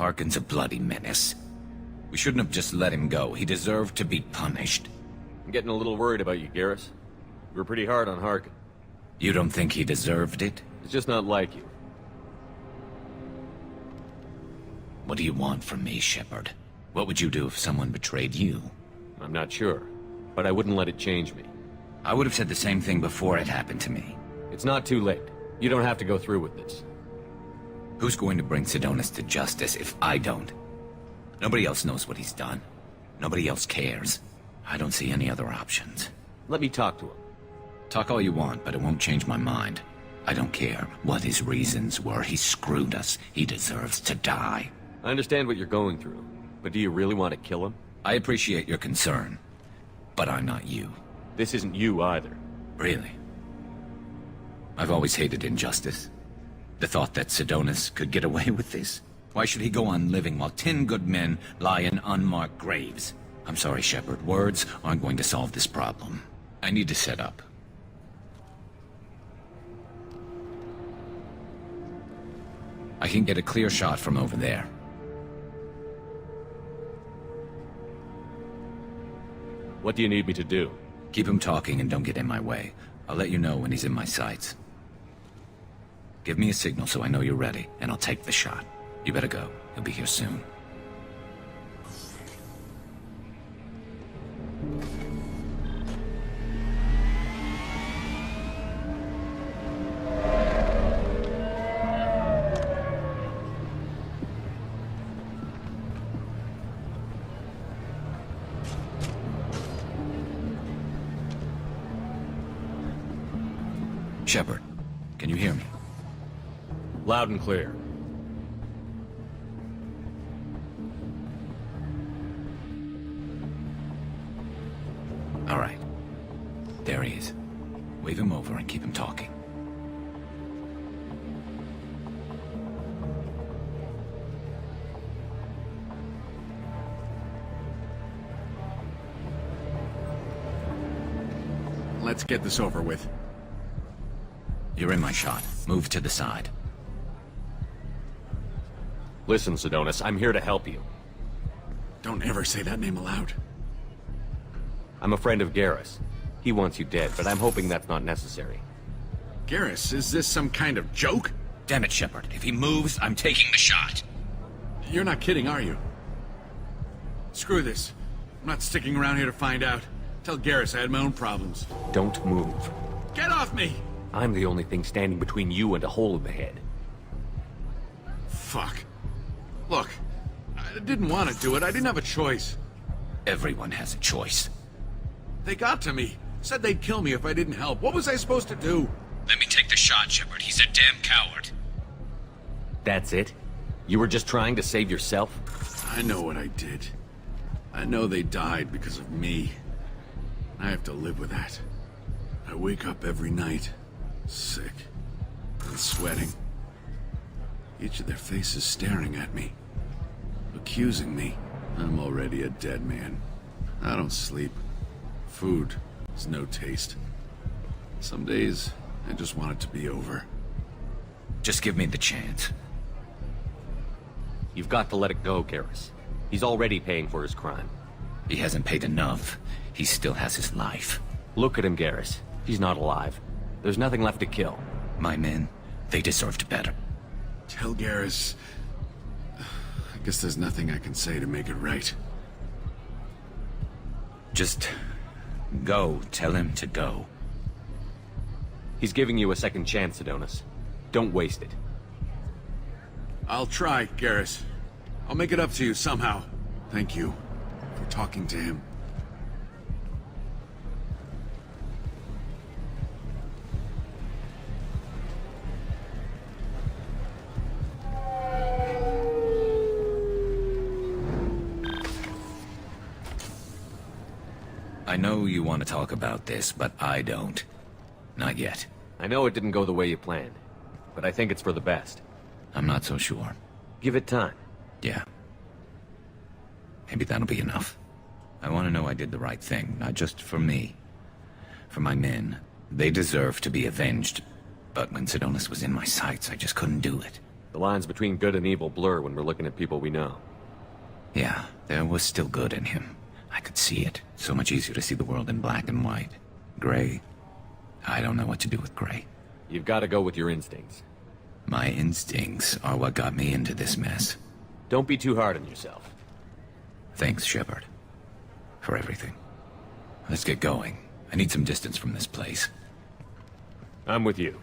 Harkin's a bloody menace. We shouldn't have just let him go. He deserved to be punished. I'm getting a little worried about you, Garrus. You were pretty hard on Harkin. You don't think he deserved it? It's just not like you. What do you want from me, Shepard? What would you do if someone betrayed you? I'm not sure, but I wouldn't let it change me. I would have said the same thing before it happened to me. It's not too late. You don't have to go through with this. Who's going to bring Sidonis to justice if I don't? Nobody else knows what he's done. Nobody else cares. I don't see any other options. Let me talk to him. Talk all you want, but it won't change my mind. I don't care what his reasons were. He screwed us. He deserves to die. I understand what you're going through, but do you really want to kill him? I appreciate your concern, but I'm not you. This isn't you either. Really? I've always hated injustice. The thought that Sidonis could get away with this? Why should he go on living while 10 good men lie in unmarked graves? I'm sorry, Shepard. Words aren't going to solve this problem. I need to set up. I can get a clear shot from over there. What do you need me to do? Keep him talking and don't get in my way. I'll let you know when he's in my sights. Give me a signal so I know you're ready, and I'll take the shot. You better go. He'll be here soon. Shepard, can you hear me? Loud and clear. All right. There he is. Wave him over and keep him talking. Let's get this over with. You're in my shot. Move to the side. Listen, Sidonis, I'm here to help you. Don't ever say that name aloud. I'm a friend of Garrus. He wants you dead, but I'm hoping that's not necessary. Garrus, is this some kind of joke? Damn it, Shepard. If he moves, I'm taking the shot. You're not kidding, are you? Screw this. I'm not sticking around here to find out. Tell Garrus I had my own problems. Don't move. Get off me! I'm the only thing standing between you and a hole in the head. Fuck. Look, I didn't want to do it. I didn't have a choice. Everyone has a choice. They got to me. Said they'd kill me if I didn't help. What was I supposed to do? Let me take the shot, Shepard. He's a damn coward. That's it? You were just trying to save yourself? I know what I did. I know they died because of me. I have to live with that. I wake up every night, sick and sweating. Each of their faces staring at me, accusing me. I'm already a dead man. I don't sleep. Food has no taste. Some days, I just want it to be over. Just give me the chance. You've got to let it go, Garrus. He's already paying for his crime. He hasn't paid enough. He still has his life. Look at him, Garrus. He's not alive. There's nothing left to kill. My men, they deserved better. Tell Garrus... I guess there's nothing I can say to make it right. Just go. Tell him to go. He's giving you a second chance, Sidonis. Don't waste it. I'll try, Garrus. I'll make it up to you somehow. Thank you for talking to him. I know you want to talk about this, but I don't. Not yet. I know it didn't go the way you planned, but I think it's for the best. I'm not so sure. Give it time. Yeah. Maybe that'll be enough. I want to know I did the right thing, not just for me. For my men. They deserve to be avenged. But when Sidonis was in my sights, I just couldn't do it. The lines between good and evil blur when we're looking at people we know. Yeah, there was still good in him. I could see it. So much easier to see the world in black and white. Gray? I don't know what to do with gray. You've got to go with your instincts. My instincts are what got me into this mess. Don't be too hard on yourself. Thanks, Shepard. For everything. Let's get going. I need some distance from this place. I'm with you.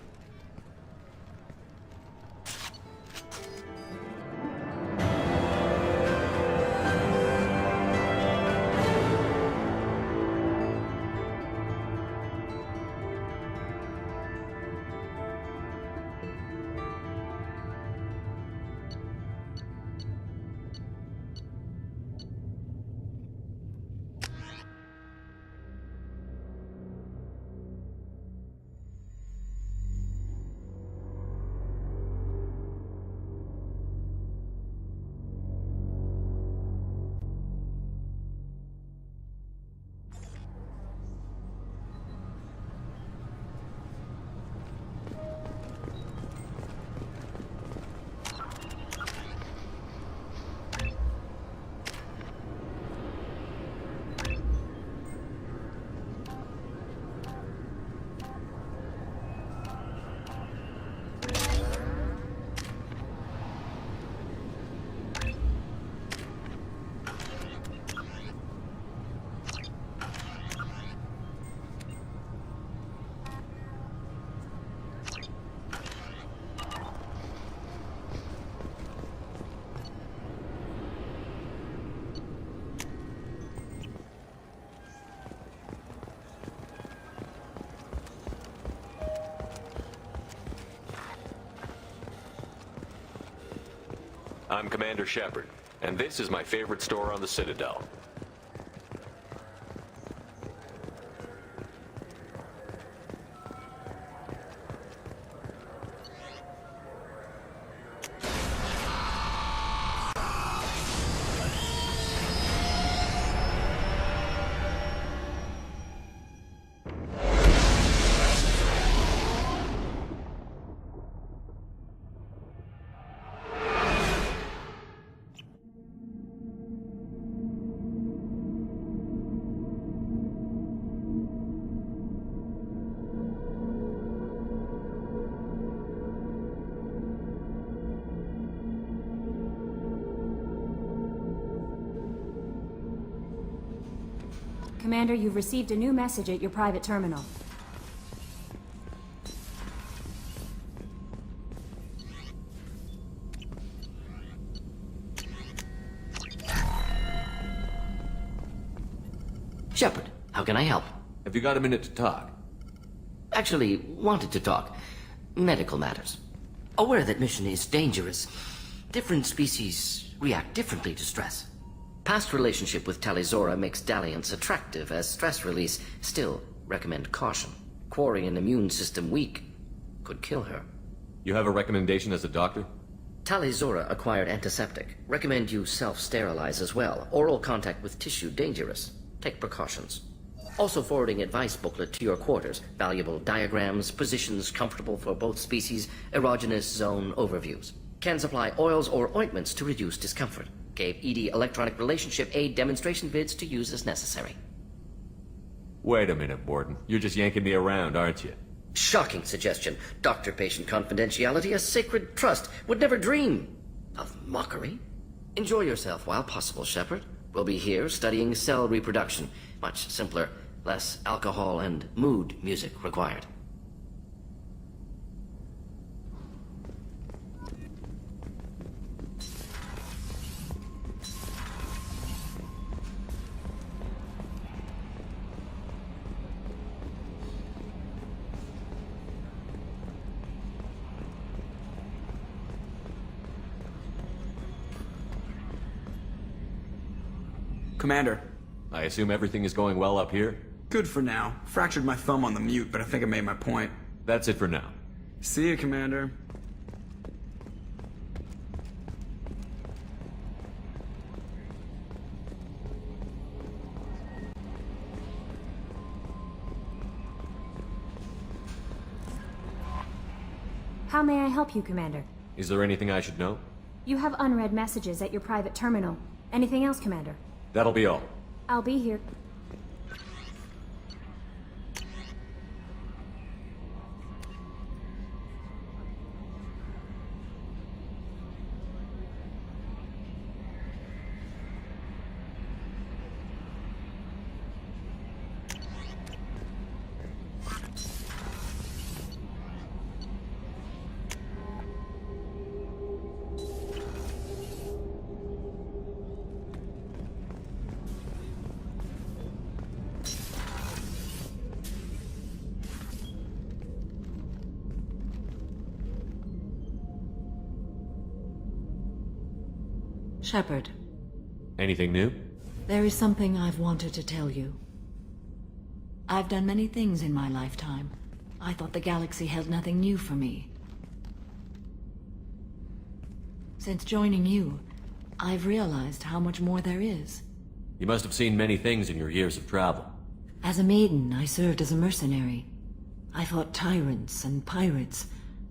I'm Commander Shepard, and this is my favorite store on the Citadel. Commander, you've received a new message at your private terminal. Shepard, how can I help? Have you got a minute to talk? Actually, wanted to talk. Medical matters. Aware that mission is dangerous. Different species react differently to stress. Past relationship with Talizora makes dalliance attractive as stress release. Still, recommend caution. Quarry an immune system weak. Could kill her. You have a recommendation as a doctor? Talizora acquired antiseptic. Recommend you self-sterilize as well. Oral contact with tissue dangerous. Take precautions. Also forwarding advice booklet to your quarters. Valuable diagrams, positions comfortable for both species, erogenous zone overviews. Can supply oils or ointments to reduce discomfort. Gave ED electronic relationship aid demonstration vids to use as necessary. Wait a minute, Borden. You're just yanking me around, aren't you? Shocking suggestion. Doctor-patient confidentiality, a sacred trust. Would never dream of mockery. Enjoy yourself while possible, Shepard. We'll be here studying cell reproduction. Much simpler, less alcohol and mood music required. Commander. I assume everything is going well up here? Good for now. Fractured my thumb on the mute, but I think I made my point. That's it for now. See you, Commander. How may I help you, Commander? Is there anything I should know? You have unread messages at your private terminal. Anything else, Commander? That'll be all. I'll be here. Shepard, Anything new? there is something I've wanted to tell you. I've done many things in my lifetime. I thought the galaxy held nothing new for me. Since joining you, I've realized how much more there is. You must have seen many things in your years of travel. As a maiden, I served as a mercenary. I fought tyrants and pirates.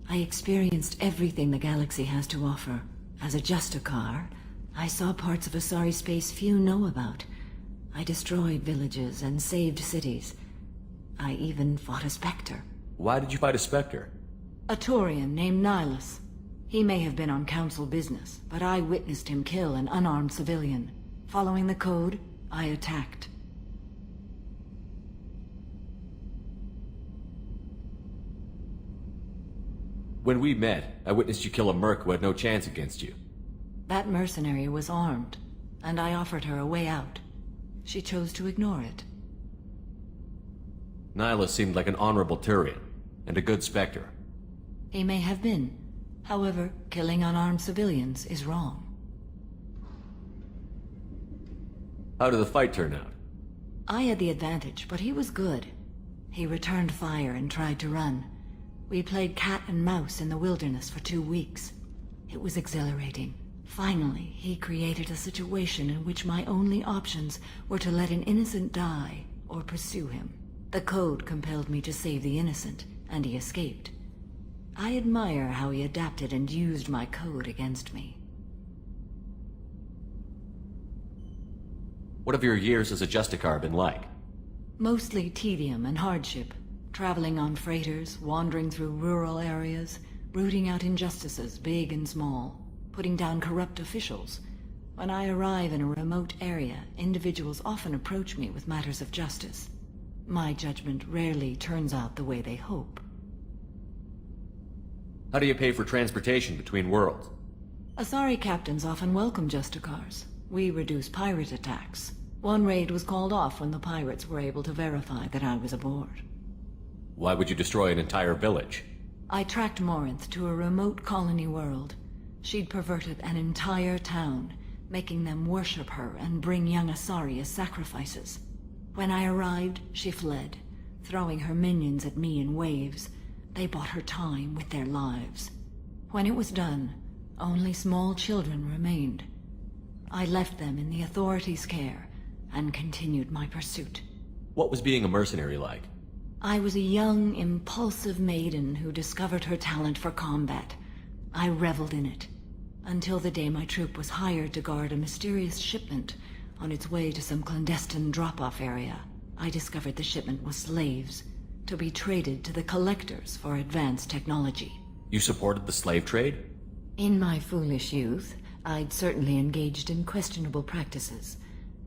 I experienced everything the galaxy has to offer. As a Justicar, I saw parts of Asari space few know about. I destroyed villages and saved cities. I even fought a Spectre. Why did you fight a Spectre? A Turian named Nihilus. He may have been on Council business, but I witnessed him kill an unarmed civilian. Following the code, I attacked. When we met, I witnessed you kill a merc who had no chance against you. That mercenary was armed, and I offered her a way out. She chose to ignore it. Nihilus seemed like an honorable Turian, and a good Spectre. He may have been. However, killing unarmed civilians is wrong. How did the fight turn out? I had the advantage, but he was good. He returned fire and tried to run. We played cat and mouse in the wilderness for 2 weeks. It was exhilarating. Finally, he created a situation in which my only options were to let an innocent die or pursue him. The code compelled me to save the innocent, and he escaped. I admire how he adapted and used my code against me. What have your years as a Justicar been like? Mostly tedium and hardship. Traveling on freighters, wandering through rural areas, rooting out injustices, big and small, putting down corrupt officials. When I arrive in a remote area, individuals often approach me with matters of justice. My judgment rarely turns out the way they hope. How do you pay for transportation between worlds? Asari captains often welcome Justicars. We reduce pirate attacks. One raid was called off when the pirates were able to verify that I was aboard. Why would you destroy an entire village? I tracked Morinth to a remote colony world. She'd perverted an entire town, making them worship her and bring young Asari as sacrifices. When I arrived, she fled, throwing her minions at me in waves. They bought her time with their lives. When it was done, only small children remained. I left them in the authorities' care and continued my pursuit. What was being a mercenary like? I was a young, impulsive maiden who discovered her talent for combat. I reveled in it, until the day my troop was hired to guard a mysterious shipment on its way to some clandestine drop-off area. I discovered the shipment was slaves, to be traded to the Collectors for advanced technology. You supported the slave trade? In my foolish youth, I'd certainly engaged in questionable practices,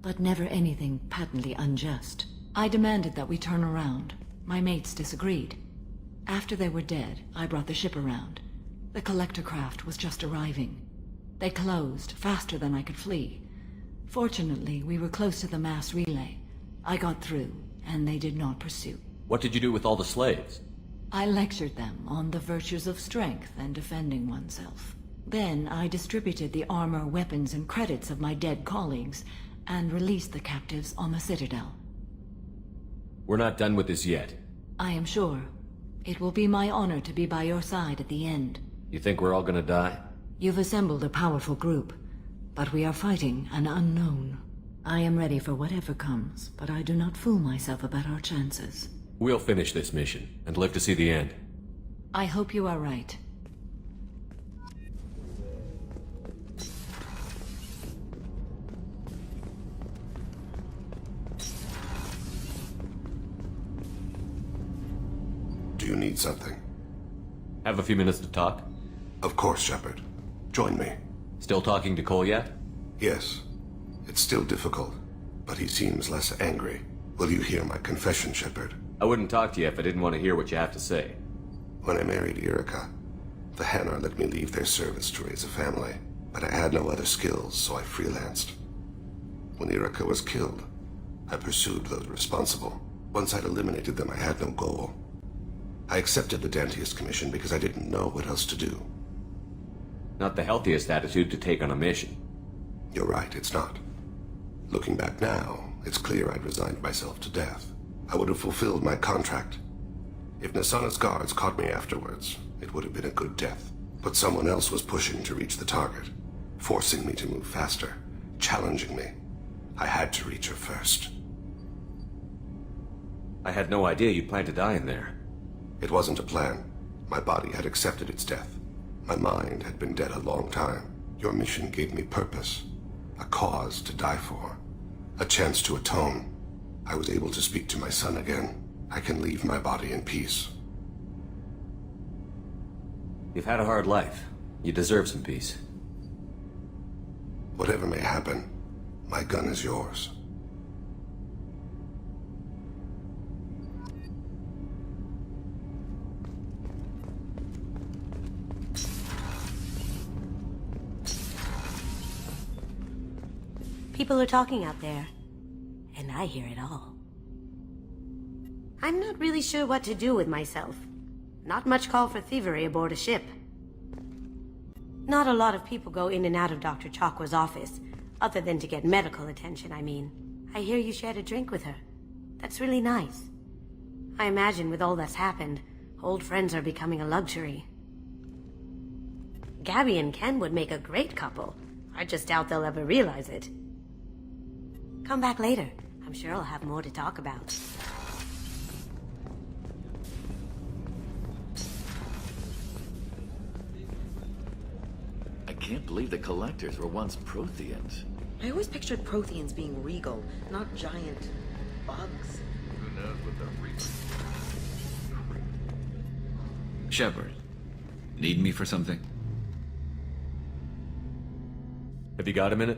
but never anything patently unjust. I demanded that we turn around. My mates disagreed. After they were dead, I brought the ship around. The collector craft was just arriving. They closed faster than I could flee. Fortunately, we were close to the mass relay. I got through, and they did not pursue. What did you do with all the slaves? I lectured them on the virtues of strength and defending oneself. Then I distributed the armor, weapons, and credits of my dead colleagues, and released the captives on the Citadel. We're not done with this yet. I am sure. It will be my honor to be by your side at the end. You think we're all gonna die? You've assembled a powerful group, but we are fighting an unknown. I am ready for whatever comes, but I do not fool myself about our chances. We'll finish this mission, and live to see the end. I hope you are right. Do you need something? Have a few minutes to talk? Of course, Shepard. Join me. Still talking to Cole yet? Yes. It's still difficult, but he seems less angry. Will you hear my confession, Shepard? I wouldn't talk to you if I didn't want to hear what you have to say. When I married Erica, the Hanar let me leave their service to raise a family, but I had no other skills, so I freelanced. When Erica was killed, I pursued those responsible. Once I'd eliminated them, I had no goal. I accepted the Dantius commission because I didn't know what else to do. Not the healthiest attitude to take on a mission. You're right, it's not. Looking back now, it's clear I'd resigned myself to death. I would have fulfilled my contract. If Nasana's guards caught me afterwards, it would have been a good death. But someone else was pushing to reach the target, forcing me to move faster, challenging me. I had to reach her first. I had no idea you'd plan to die in there. It wasn't a plan. My body had accepted its death. My mind had been dead a long time. Your mission gave me purpose, a cause to die for, a chance to atone. I was able to speak to my son again. I can leave my body in peace. You've had a hard life. You deserve some peace. Whatever may happen, my gun is yours. People are talking out there, and I hear it all. I'm not really sure what to do with myself. Not much call for thievery aboard a ship. Not a lot of people go in and out of Dr. Chakwa's office, other than to get medical attention, I mean. I hear you shared a drink with her. That's really nice. I imagine with all that's happened, old friends are becoming a luxury. Gabby and Ken would make a great couple. I just doubt they'll ever realize it. Come back later. I'm sure I'll have more to talk about. I can't believe the Collectors were once Protheans. I always pictured Protheans being regal, not giant bugs. Who knows what the reason? Shepard, need me for something? Have you got a minute?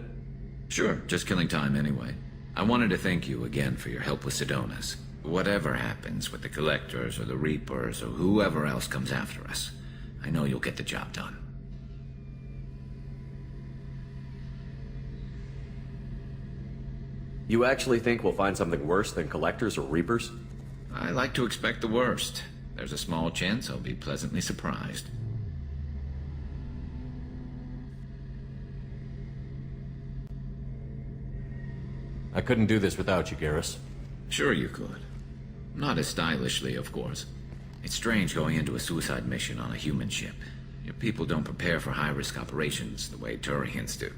Sure, just killing time anyway. I wanted to thank you again for your help with Sidonis. Whatever happens with the Collectors or the Reapers or whoever else comes after us, I know you'll get the job done. You actually think we'll find something worse than Collectors or Reapers? I like to expect the worst. There's a small chance I'll be pleasantly surprised. I couldn't do this without you, Garrus. Sure you could. Not as stylishly, of course. It's strange going into a suicide mission on a human ship. Your people don't prepare for high-risk operations the way Turians do.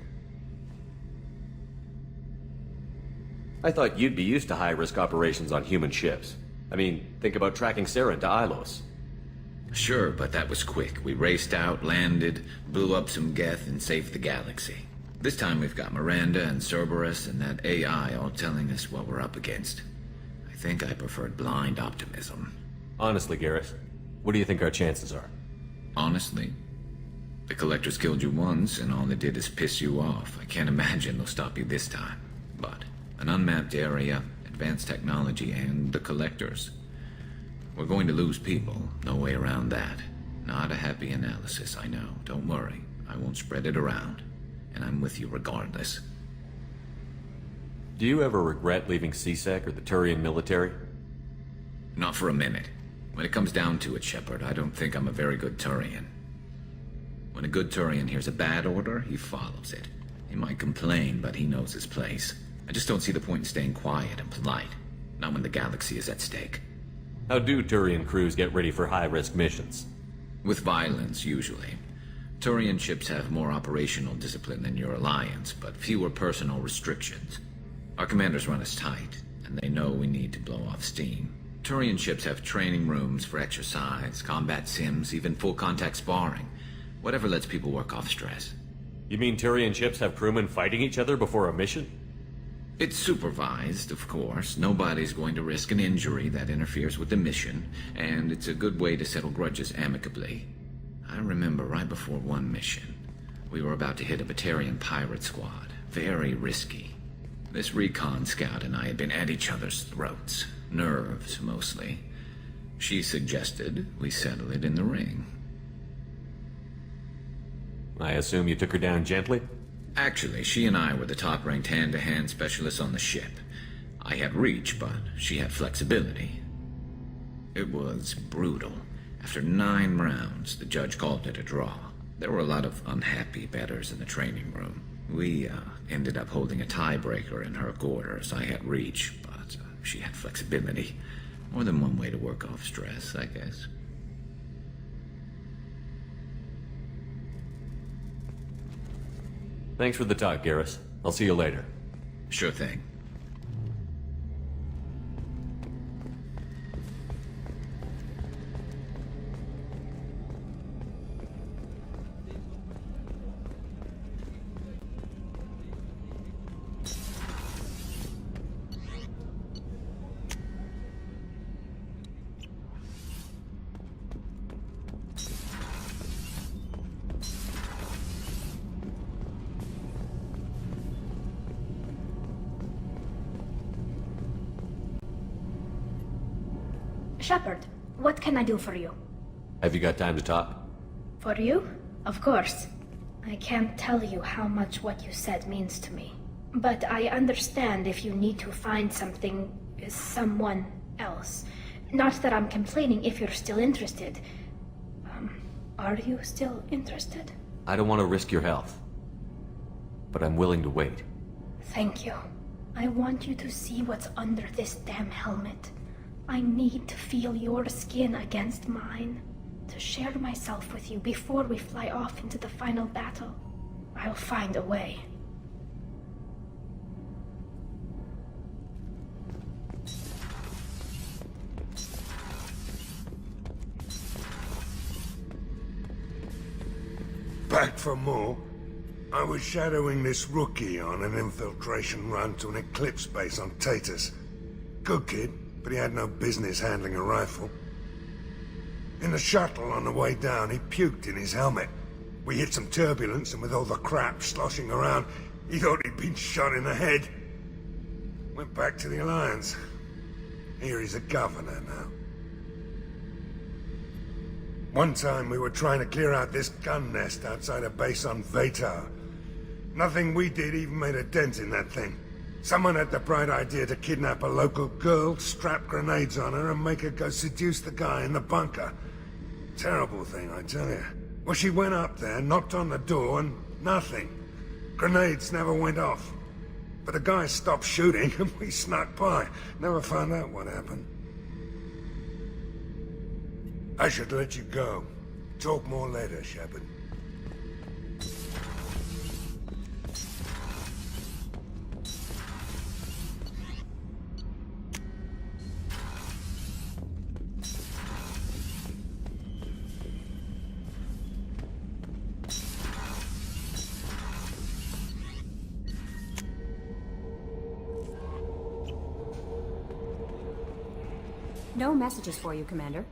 I thought you'd be used to high-risk operations on human ships. I mean, think about tracking Saren to Ilos. Sure, but that was quick. We raced out, landed, blew up some Geth, and saved the galaxy. This time we've got Miranda and Cerberus and that AI all telling us what we're up against. I think I preferred blind optimism. Honestly, Garrus, what do you think our chances are? Honestly? The Collectors killed you once, and all they did is piss you off. I can't imagine they'll stop you this time. But an unmapped area, advanced technology, and the Collectors. We're going to lose people. No way around that. Not a happy analysis, I know. Don't worry. I won't spread it around. And I'm with you regardless. Do you ever regret leaving CSEC or the Turian military? Not for a minute. When it comes down to it, Shepard, I don't think I'm a very good Turian. When a good Turian hears a bad order, he follows it. He might complain, but he knows his place. I just don't see the point in staying quiet and polite. Not when the galaxy is at stake. How do Turian crews get ready for high-risk missions? With violence, usually. Turian ships have more operational discipline than your alliance, but fewer personal restrictions. Our commanders run us tight, and they know we need to blow off steam. Turian ships have training rooms for exercise, combat sims, even full-contact sparring. Whatever lets people work off stress. You mean Turian ships have crewmen fighting each other before a mission? It's supervised, of course. Nobody's going to risk an injury that interferes with the mission, and it's a good way to settle grudges amicably. I remember right before one mission, we were about to hit a Batarian pirate squad. Very risky. This recon scout and I had been at each other's throats. Nerves, mostly. She suggested we settle it in the ring. I assume you took her down gently? Actually, she and I were the top-ranked hand-to-hand specialists on the ship. I had reach, but she had flexibility. It was brutal. After 9 rounds, the judge called it a draw. There were a lot of unhappy bettors in the training room. We ended up holding a tiebreaker in her quarters. I had reach, but she had flexibility. More than one way to work off stress, I guess. Thanks for the talk, Garrus. I'll see you later. Sure thing. Shepard, what can I do for you? Have you got time to talk? For you? Of course. I can't tell you how much what you said means to me. But I understand if you need to find someone else. Not that I'm complaining if you're still interested. Are you still interested? I don't want to risk your health. But I'm willing to wait. Thank you. I want you to see what's under this damn helmet. I need to feel your skin against mine, to share myself with you before we fly off into the final battle. I'll find a way. Back for more? I was shadowing this rookie on an infiltration run to an Eclipse base on Tatus. Good kid, but he had no business handling a rifle. In the shuttle on the way down, he puked in his helmet. We hit some turbulence, and with all the crap sloshing around, he thought he'd been shot in the head. Went back to the Alliance. Here he's a governor now. One time we were trying to clear out this gun nest outside a base on Vatar. Nothing we did even made a dent in that thing. Someone had the bright idea to kidnap a local girl, strap grenades on her, and make her go seduce the guy in the bunker. Terrible thing, I tell you. Well, she went up there, knocked on the door, and nothing. Grenades never went off. But the guy stopped shooting, and we snuck by. Never found out what happened. I should let you go. Talk more later, Shepard. No messages for you, Commander.